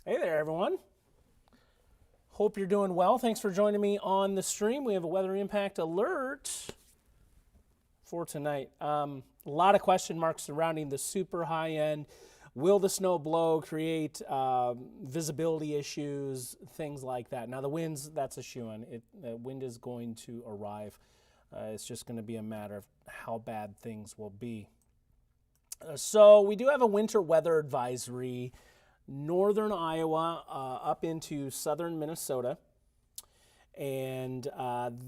Hey there, everyone. Hope you're doing well. Thanks for joining me on the stream. We have a weather impact alert for tonight. A lot of question marks surrounding the super high end. Will the snow blow, create visibility issues, things like that. Now the winds, that's a shoo-in. The wind is going to arrive. It's just going to be a matter of how bad things will be. So we do have a winter weather advisory. Northern Iowa up into southern Minnesota. And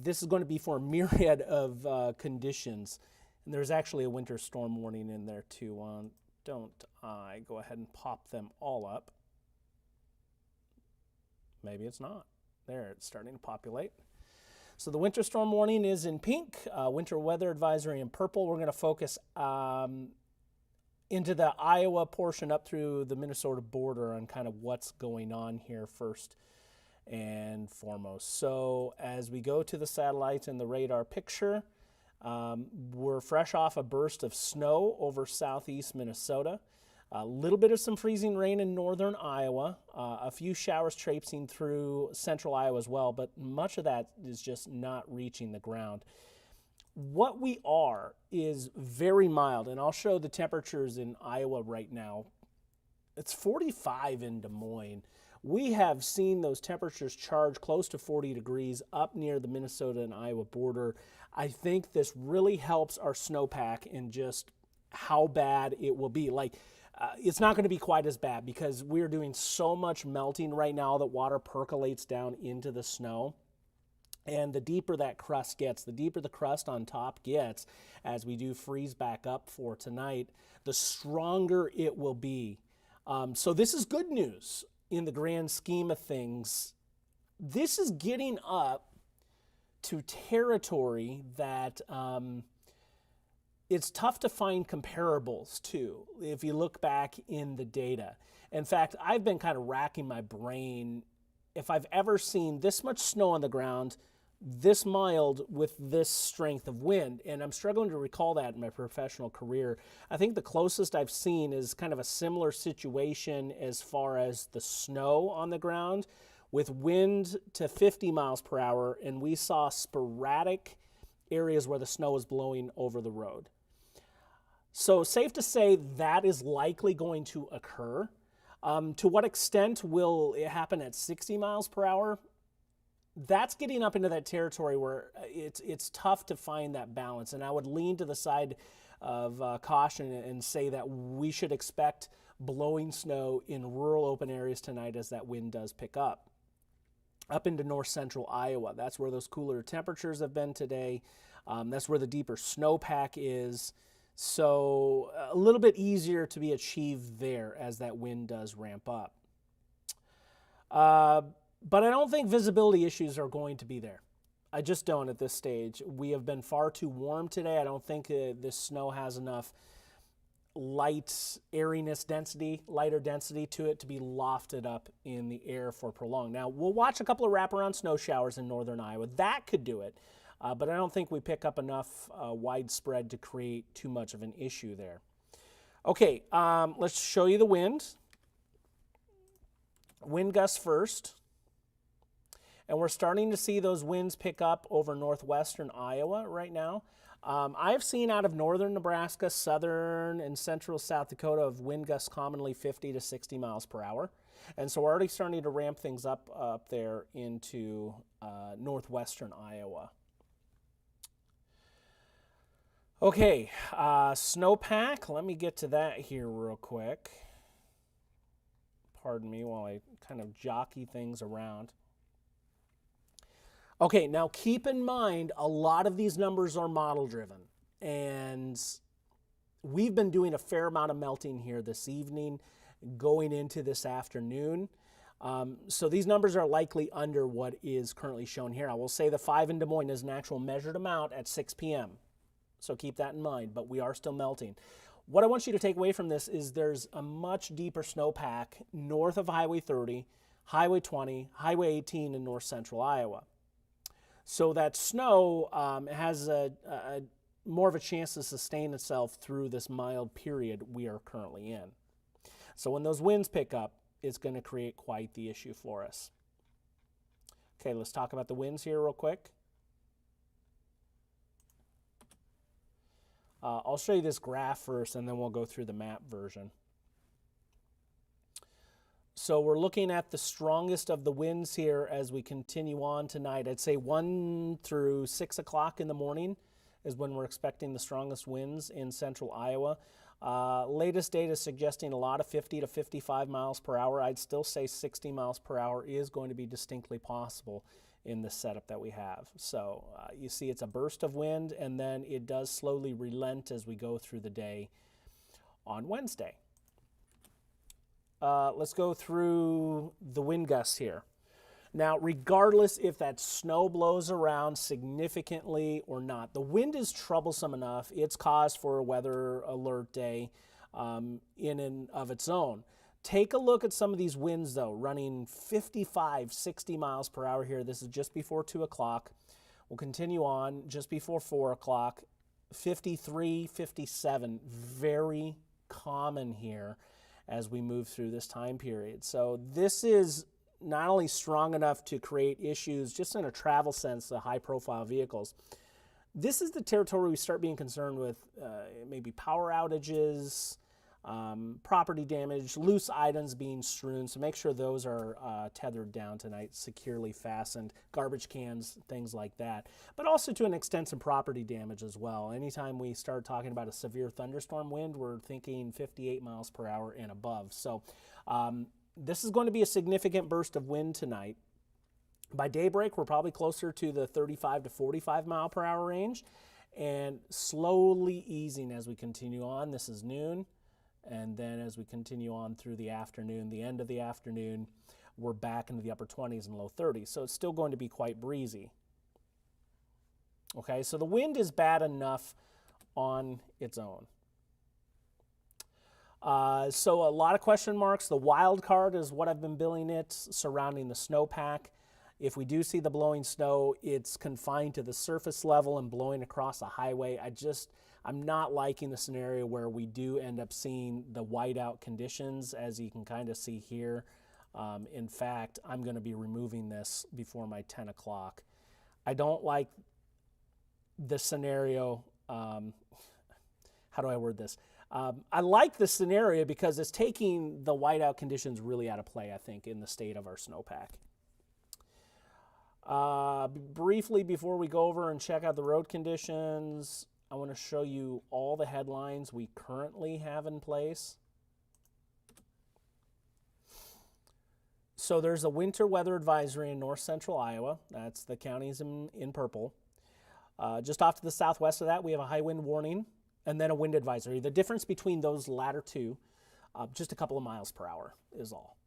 this is going to be for a myriad of conditions. And there's actually a winter storm warning in there too. Don't I go ahead and pop them all up? Maybe it's not. There, it's starting to populate. So the winter storm warning is in pink, winter weather advisory in purple. We're going to focus into the Iowa portion up through the Minnesota border on kind of what's going on here first and foremost. So as we go to the satellites and the radar picture, we're fresh off a burst of snow over southeast Minnesota. A little bit of some freezing rain in northern Iowa, a few showers traipsing through central Iowa as well, but much of that is just not reaching the ground. What we are is very mild, and I'll show the temperatures in Iowa right now. It's 45 in Des Moines. We have seen those temperatures charge close to 40 degrees up near the Minnesota and Iowa border. I think this really helps our snowpack in just how bad it will be. It's not going to be quite as bad because we're doing so much melting right now that water percolates down into the snow. And the deeper that crust gets, the deeper the crust on top gets, as we do freeze back up for tonight, the stronger it will be. So this is good news in the grand scheme of things. This is getting up to territory that it's tough to find comparables to if you look back in the data. In fact, I've been kind of racking my brain if I've ever seen this much snow on the ground, this mild with this strength of wind, and I'm struggling to recall that in my professional career. I think the closest I've seen is kind of a similar situation as far as the snow on the ground with wind to 50 miles per hour, and we saw sporadic areas where the snow was blowing over the road. So safe to say that is likely going to occur. To what extent will it happen at 60 miles per hour? That's getting up into that territory where it's tough to find that balance. And I would lean to the side of caution and say that we should expect blowing snow in rural open areas tonight as that wind does pick up. Up into north central Iowa, that's where those cooler temperatures have been today. That's where the deeper snowpack is. So a little bit easier to be achieved there as that wind does ramp up. But I don't think visibility issues are going to be there. I just don't at this stage. We have been far too warm today. I don't think this snow has enough light airiness density, lighter density to it to be lofted up in the air for prolonged. Now, we'll watch a couple of wraparound snow showers in northern Iowa. That could do it. But I don't think we pick up enough widespread to create too much of an issue there. Okay, let's show you the wind. Wind gusts first. And we're starting to see those winds pick up over northwestern Iowa right now. I've seen out of northern Nebraska, southern and central South Dakota of wind gusts commonly 50 to 60 miles per hour. And so we're already starting to ramp things up there into northwestern Iowa. Okay, snowpack. Let me get to that here real quick. Pardon me while I kind of jockey things around. Okay, now keep in mind, a lot of these numbers are model driven, and we've been doing a fair amount of melting here this evening, going into this afternoon. So these numbers are likely under what is currently shown here. I will say the 5 in Des Moines is an actual measured amount at 6 p.m. So keep that in mind, but we are still melting. What I want you to take away from this is there's a much deeper snowpack north of Highway 30, Highway 20, Highway 18 in north central Iowa. So that snow has a more of a chance to sustain itself through this mild period we are currently in. So when those winds pick up, it's going to create quite the issue for us. Okay, let's talk about the winds here real quick. I'll show you this graph first, and then we'll go through the map version. So we're looking at the strongest of the winds here as we continue on tonight. I'd say 1 through 6 o'clock in the morning is when we're expecting the strongest winds in central Iowa. Latest data suggesting a lot of 50 to 55 miles per hour. I'd still say 60 miles per hour is going to be distinctly possible in the setup that we have. So you see it's a burst of wind, and then it does slowly relent as we go through the day on Wednesday. Let's go through the wind gusts here. Now, regardless if that snow blows around significantly or not, the wind is troublesome enough. It's cause for a weather alert day in and of its own. Take a look at some of these winds, though, running 55, 60 miles per hour here. This is just before 2 o'clock. We'll continue on just before 4 o'clock. 53, 57, very common here as we move through this time period. So this is not only strong enough to create issues just in a travel sense, the high-profile vehicles. This is the territory we start being concerned with maybe power outages, property damage, loose items being strewn. So make sure those are tethered down tonight, securely fastened, garbage cans, things like that. But also to an extent some property damage as well. Anytime we start talking about a severe thunderstorm wind, we're thinking 58 miles per hour and above. So this is going to be a significant burst of wind tonight. By daybreak, we're probably closer to the 35 to 45 mile per hour range, and slowly easing as we continue on. This is noon. And then as we continue on through the afternoon, the end of the afternoon, we're back into the upper 20s and low 30s. So it's still going to be quite breezy. Okay, so the wind is bad enough on its own. So a lot of question marks. The wild card is what I've been billing it surrounding the snowpack. If we do see the blowing snow, it's confined to the surface level and blowing across a highway. I'm not liking the scenario where we do end up seeing the whiteout conditions, as you can kind of see here. In fact, I'm going to be removing this before my 10 o'clock. I don't like the scenario. How do I word this? I like the scenario because it's taking the whiteout conditions really out of play, I think, in the state of our snowpack. Briefly, before we go over and check out the road conditions, I want to show you all the headlines we currently have in place. So there's a winter weather advisory in north central Iowa. That's the counties in purple. Just off to the southwest of that, we have a high wind warning and then a wind advisory. The difference between those latter two, just a couple of miles per hour is all.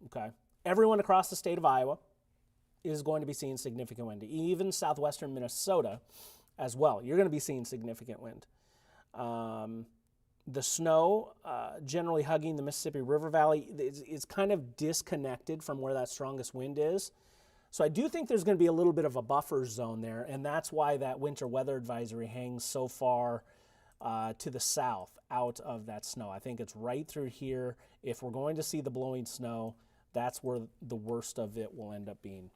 Okay. Everyone across the state of Iowa is going to be seeing significant wind. Even southwestern Minnesota as well. You're going to be seeing significant wind. The snow generally hugging the Mississippi River Valley is kind of disconnected from where that strongest wind is. So I do think there's going to be a little bit of a buffer zone there, and that's why that winter weather advisory hangs so far to the south out of that snow. I think it's right through here. If we're going to see the blowing snow, that's where the worst of it will end up being.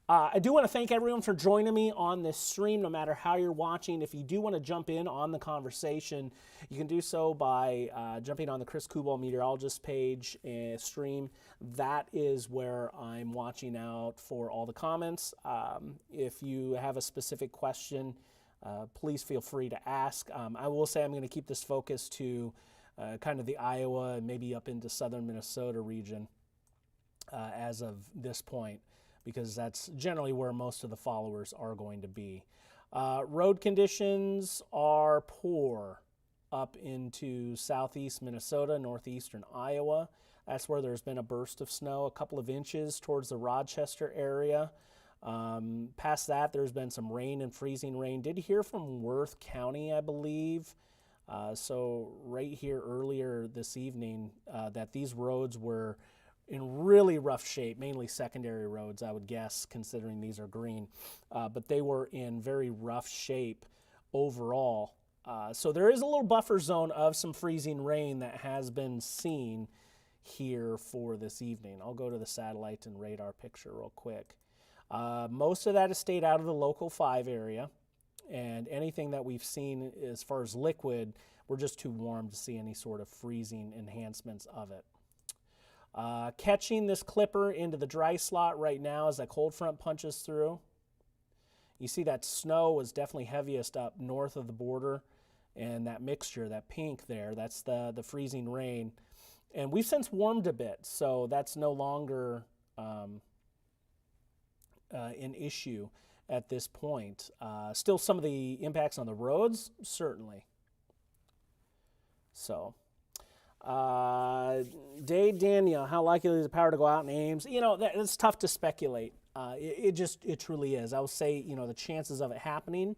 I do want to thank everyone for joining me on this stream, no matter how you're watching. If you do want to jump in on the conversation, you can do so by jumping on the Chris Kuball Meteorologist page and stream. That is where I'm watching out for all the comments. If you have a specific question, please feel free to ask. I will say I'm going to keep this focus to kind of the Iowa and maybe up into southern Minnesota region. As of this point, because that's generally where most of the followers are going to be. Road conditions are poor up into southeast Minnesota, northeastern Iowa. That's where there's been a burst of snow, a couple of inches towards the Rochester area. Past that, there's been some rain and freezing rain. Did hear from Worth County, I believe. So right here earlier this evening that these roads were in really rough shape, mainly secondary roads, I would guess, considering these are green. But they were in very rough shape overall. So there is a little buffer zone of some freezing rain that has been seen here for this evening. I'll go to the satellite and radar picture real quick. Most of that has stayed out of the local 5 area, and anything that we've seen as far as liquid, we're just too warm to see any sort of freezing enhancements of it. Catching this clipper into the dry slot right now as that cold front punches through. You see that snow was definitely heaviest up north of the border, and that mixture, that pink there, that's the freezing rain. And we've since warmed a bit, so that's no longer an issue at this point. Still some of the impacts on the roads, certainly. So, Daniel, how likely is the power to go out in Ames? You know, it's tough to speculate. It truly is. I would say, you know, the chances of it happening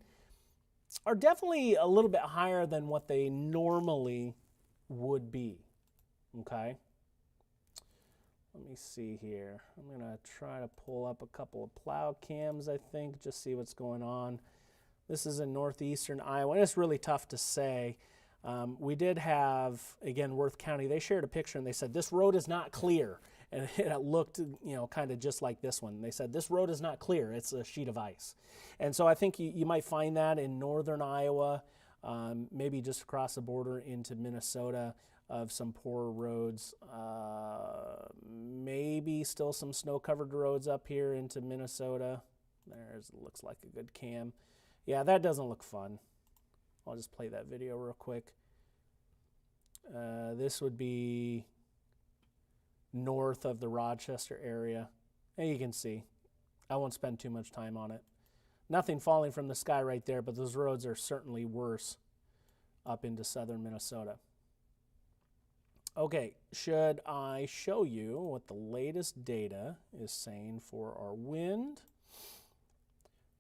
are definitely a little bit higher than what they normally would be. Okay. Let me see here. I'm going to try to pull up a couple of plow cams, I think, just see what's going on. This is in northeastern Iowa, and it's really tough to say. We did have, again, Worth County, they shared a picture and they said, this road is not clear. And it looked, you know, kind of just like this one. They said, this road is not clear. It's a sheet of ice. And so I think you might find that in northern Iowa, maybe just across the border into Minnesota, of some poor roads. Maybe still some snow-covered roads up here into Minnesota. There's, looks like a good cam. Yeah, that doesn't look fun. I'll just play that video real quick. This would be north of the Rochester area. And you can see, I won't spend too much time on it. Nothing falling from the sky right there, but those roads are certainly worse up into southern Minnesota. Okay, should I show you what the latest data is saying for our wind?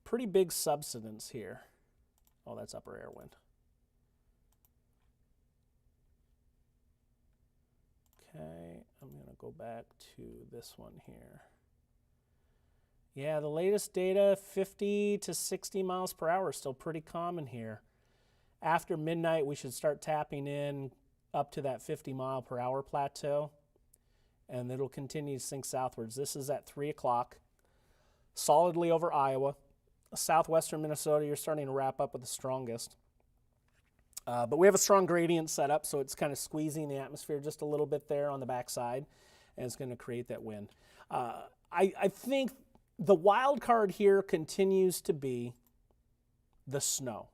Pretty big subsidence here. Oh, that's upper air wind. Okay, I'm going to go back to this one here. Yeah, the latest data, 50 to 60 miles per hour, still pretty common here. After midnight, we should start tapping in up to that 50 mile per hour plateau, and it'll continue to sink southwards. This is at 3 o'clock, solidly over Iowa. Southwestern Minnesota, you're starting to wrap up with the strongest. But we have a strong gradient set up, so it's kind of squeezing the atmosphere just a little bit there on the backside, and it's going to create that wind. I think the wild card here continues to be the snow.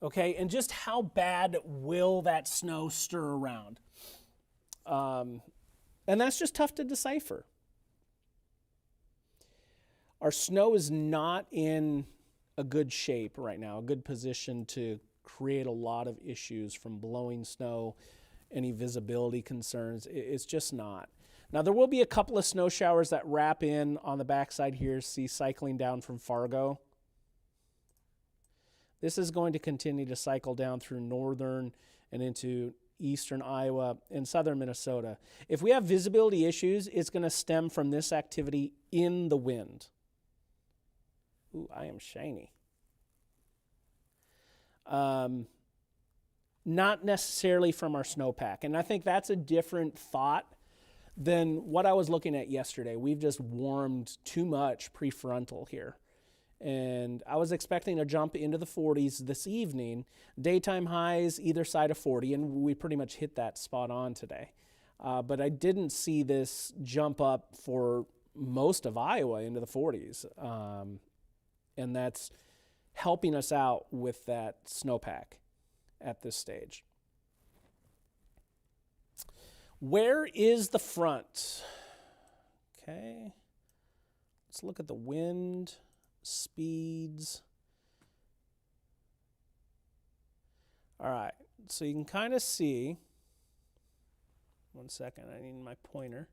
Okay, and just how bad will that snow stir around? And that's just tough to decipher. Our snow is not in a good shape right now, a good position to create a lot of issues from blowing snow, any visibility concerns. It's just not. Now, there will be a couple of snow showers that wrap in on the backside here, see cycling down from Fargo. This is going to continue to cycle down through northern and into eastern Iowa and southern Minnesota. If we have visibility issues, it's going to stem from this activity in the wind. Ooh, I am shiny. Not necessarily from our snowpack. And I think that's a different thought than what I was looking at yesterday. We've just warmed too much prefrontal here. And I was expecting a jump into the 40s this evening. Daytime highs either side of 40, and we pretty much hit that spot on today. But I didn't see this jump up for most of Iowa into the 40s. And that's helping us out with that snowpack at this stage. Where is the front? Okay. Let's look at the wind speeds. All right, so you can kind of see, one second, I need my pointer.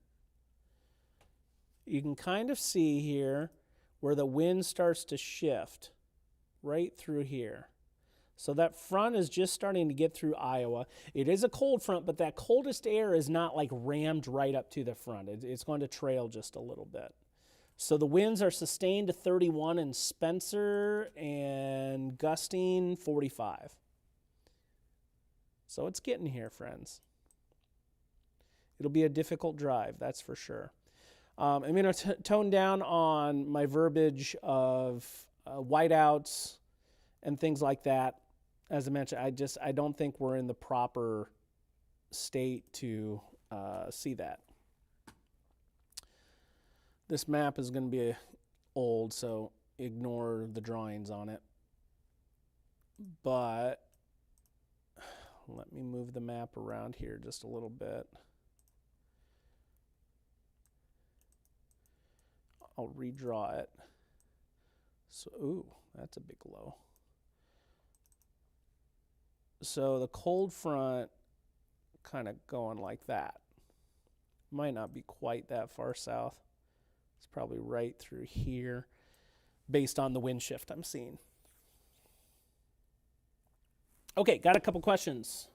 You can kind of see here where the wind starts to shift right through here. So that front is just starting to get through Iowa. It is a cold front, but that coldest air is not like rammed right up to the front. It's going to trail just a little bit. So the winds are sustained to 31 in Spencer and gusting 45. So it's getting here, friends. It'll be a difficult drive, that's for sure. I'm going to tone down on my verbiage of whiteouts and things like that. As I mentioned, I don't think we're in the proper state to see that. This map is going to be old, so ignore the drawings on it. But let me move the map around here just a little bit. I'll redraw it. So, ooh, that's a big low. So the cold front kind of going like that. Might not be quite that far south. It's probably right through here based on the wind shift I'm seeing. Okay, got a couple questions.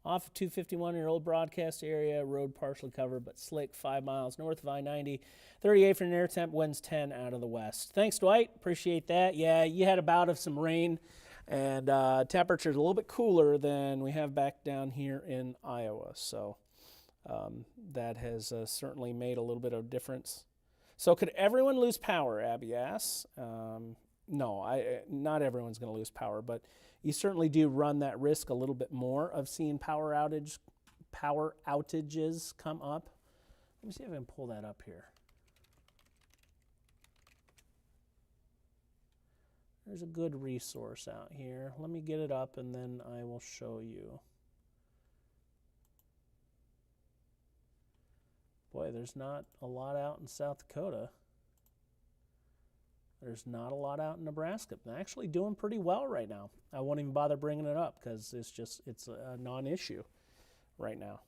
Off of 251-year-old broadcast area, road partially covered but slick, 5 miles north of I-90, 38 for an air temp, winds 10 out of the west. Thanks, Dwight. Appreciate that. Yeah, you had a bout of some rain, and temperature's a little bit cooler than we have back down here in Iowa. So that has certainly made a little bit of difference. So could everyone lose power, Abby asks. No, not everyone's going to lose power, but you certainly do run that risk a little bit more of seeing power outages come up. Let me see if I can pull that up here. There's a good resource out here. Let me get it up and then I will show you. Boy, there's not a lot out in South Dakota. There's not a lot out in Nebraska. They're actually doing pretty well right now. I won't even bother bringing it up because it's a non-issue right now.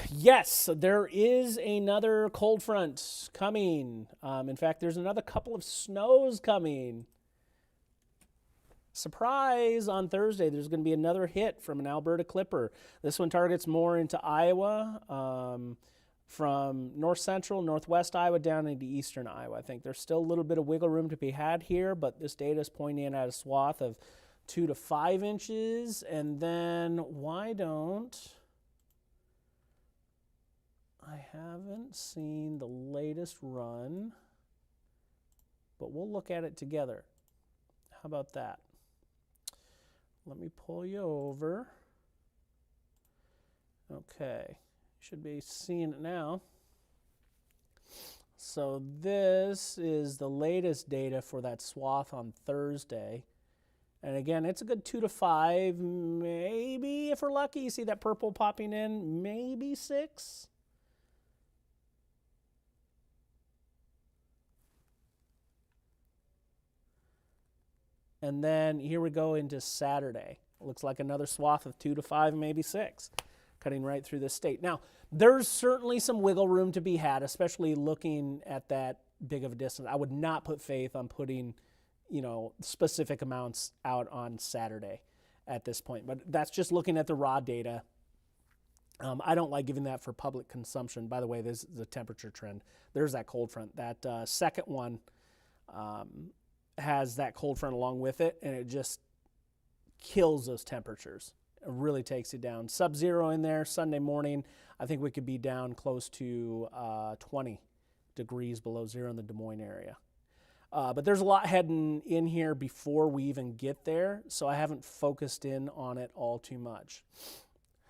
Yes, there is another cold front coming. In fact, there's another couple of snows coming. Surprise, on Thursday, there's going to be another hit from an Alberta clipper. This one targets more into Iowa, from north central, northwest Iowa down into eastern Iowa. I think there's still a little bit of wiggle room to be had here, but this data is pointing at a swath of 2 to 5 inches. And then why don't... I haven't seen the latest run, but we'll look at it together. How about that? Let me pull you over. Okay, should be seeing it now. So this is the latest data for that swath on Thursday. And again, it's a good 2 to 5, maybe if we're lucky, you see that purple popping in, maybe 6. And then here we go into Saturday. It looks like another swath of 2 to 5, maybe 6, cutting right through the state. Now, there's certainly some wiggle room to be had, especially looking at that big of a distance. I would not put faith on putting, specific amounts out on Saturday at this point. But that's just looking at the raw data. I don't like giving that for public consumption. By the way, this is the temperature trend. There's that cold front. That second one has that cold front along with it, and it just kills those temperatures. It really takes it down. Sub-zero in there Sunday morning. I think we could be down close to 20 degrees below zero in the Des Moines area. But there's a lot heading in here before we even get there, so I haven't focused in on it all too much.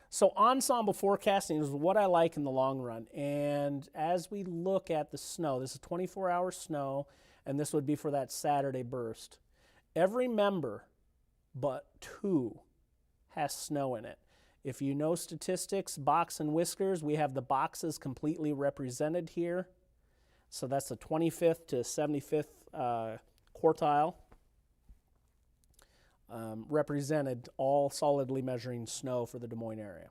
So ensemble forecasting is what I like in the long run. And as we look at the snow, this is 24-hour snow, and this would be for that Saturday burst. Every member but 2 has snow in it. If you know statistics, box and whiskers, we have the boxes completely represented here. So that's the 25th to 75th quartile. Represented, all solidly measuring snow for the Des Moines area.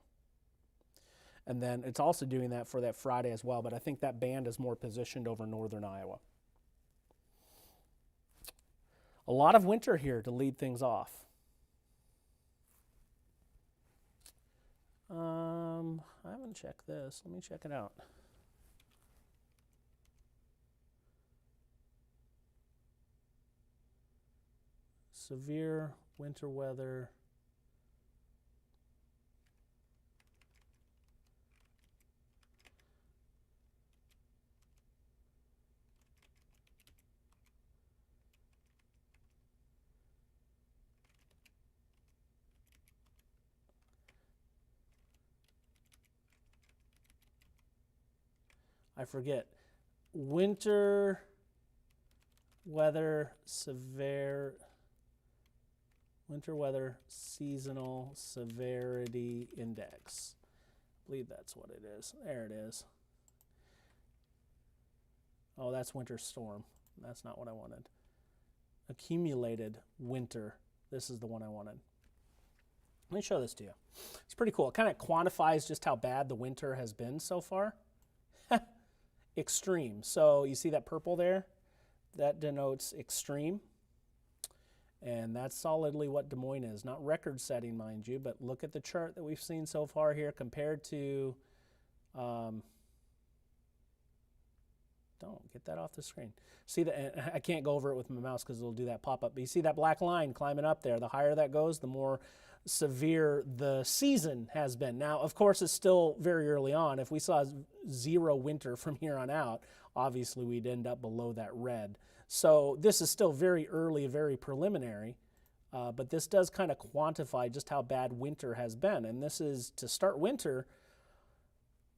And then it's also doing that for that Friday as well, but I think that band is more positioned over northern Iowa. A lot of winter here to lead things off. I haven't checked this. Let me check it out. Severe winter weather. I forget. Winter weather seasonal severity index. I believe that's what it is. There it is. Oh, that's winter storm. That's not what I wanted. Accumulated winter. This is the one I wanted. Let me show this to you. It's pretty cool. It kind of quantifies just how bad the winter has been so far. Extreme. So you see that purple there? That denotes extreme. And that's solidly what Des Moines is. Not record setting, mind you, but look at the chart that we've seen so far here compared to, don't get that off the screen. See that? I can't go over it with my mouse because it'll do that pop-up. But you see that black line climbing up there. The higher that goes, the more severe the season has been. Now, of course, it's still very early on. If we saw zero winter from here on out, obviously we'd end up below that red. So this is still very early, very preliminary, but this does kind of quantify just how bad winter has been. And this is, to start winter,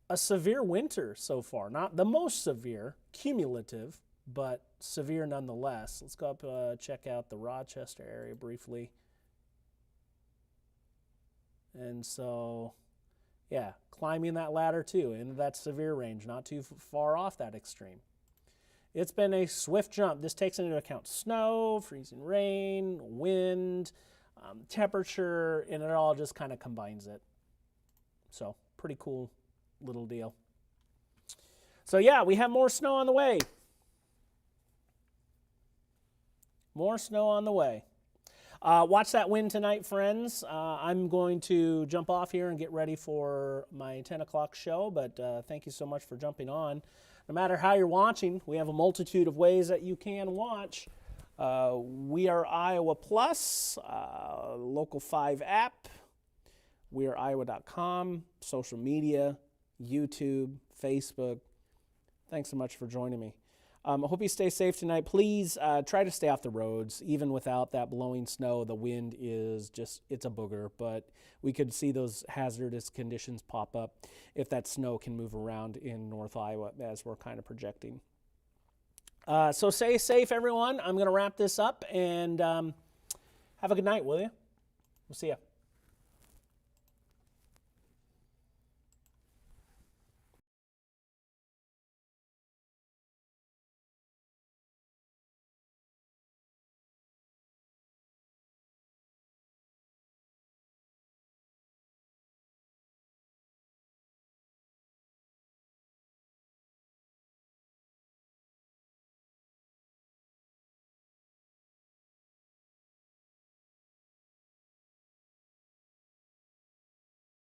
a severe winter so far. Not the most severe, cumulative, but severe nonetheless. Let's go up, check out the Rochester area briefly. And so, yeah, climbing that ladder too, into that severe range, not too far off that extreme. It's been a swift jump. This takes into account snow, freezing rain, wind, temperature, and it all just kind of combines it. So, pretty cool little deal. So, yeah, we have more snow on the way. More snow on the way. Watch that wind tonight, friends. I'm going to jump off here and get ready for my 10 o'clock show, but thank you so much for jumping on. No matter how you're watching, we have a multitude of ways that you can watch. We Are Iowa Plus, Local 5 app, weareiowa.com, social media, YouTube, Facebook. Thanks so much for joining me. I hope you stay safe tonight. Please try to stay off the roads. Even without that blowing snow, the wind is just, it's a booger. But we could see those hazardous conditions pop up if that snow can move around in North Iowa as we're kind of projecting. So stay safe, everyone. I'm going to wrap this up and have a good night, will you? We'll see you.